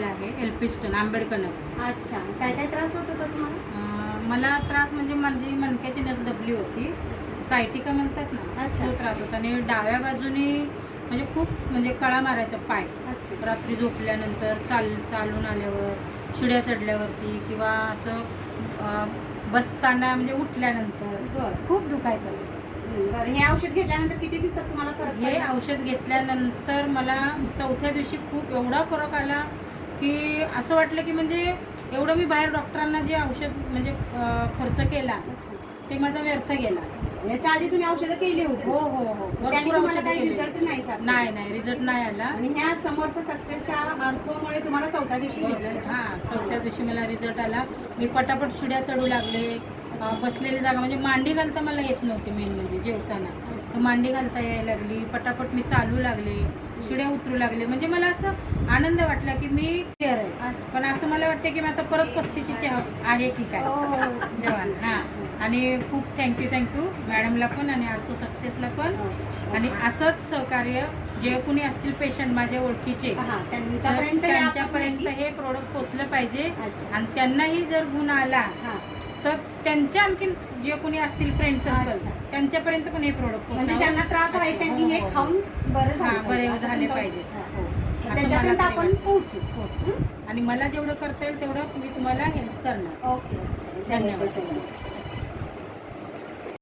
आहे एल्फिस्टन आंबेडकर नगर. अच्छा, काय काय त्रास होत होता तुम्हाला? मला त्रास म्हणजे माझी मणक्याची नस दबली होती, सायटिका म्हणतात ना. अच्छा. तो त्रास होता आणि डाव्या बाजूने म्हणजे खूप म्हणजे कळा मारायचा पाय. अच्छा. रात्री झोपल्यानंतर चालून आल्यावर, शिड्या चढल्यावरती किंवा असं बसताना म्हणजे उठल्यानंतर बरं. खूप दुखायचं. बरं, हे औषध घेतल्यानंतर किती दिवसात तुम्हाला फरक हे पडला? औषध घेतल्यानंतर मला चौथ्या दिवशी खूप एवढा फरक आला की असं वाटलं की म्हणजे एवढं मी बाहेर डॉक्टरांना जे औषध म्हणजे खर्च केला अच्छा. ते माझा व्यर्थ गेला. याच्या आधी तुम्ही औषधं केली होती? हो हो हो त्याने भरपूर तुम्हाला औषधं काही केली. रिझल्ट नाही सापडले? नाही रिझल्ट नाही आला. आणि ह्या समर्थ सक्सेसच्या अर्थमुळे तुम्हाला चौथ्या दिवशी रिझल्ट चौथ्या दिवशी मला रिझल्ट आला. मी पटापट शिड्या चढू लागले. बसलेली जागा म्हणजे मांडी घालता मला येत नव्हती. मेन म्हणजे जेवताना तर मांडी घालता यायला लागली. पटापट मी चालू लागले, शिड्या उतरू लागले. म्हणजे मला असं आनंद वाटला की मी क्लिअर आहे. पण असं मला वाटतं की मी आता परत 35ची आहे की काय जवान. आणि खूप थँक्यू मॅडमला पण आणि आर्थो सक्सेसला पण. आणि असंच सहकार्य जे कोणी असतील पेशंट माझ्या ओळखीचे त्यांच्यापर्यंत हे प्रोडक्ट पोचलं पाहिजे. आणि त्यांनाही जर गुण आला तर त्यांच्या आणखीन जे कोणी असतील फ्रेंड सर्कल त्यांच्यापर्यंत पण हे प्रोडक्ट म्हणजे ज्यांना त्रास आहे त्यांनी हे खाऊन बरे झाले पाहिजे. त्याच्यापर्यंत आपण पोहोचू. आणि मला जेवढं करता येईल तेवढं मी तुम्हाला हेल्प करणार. ओके, धन्यवाद.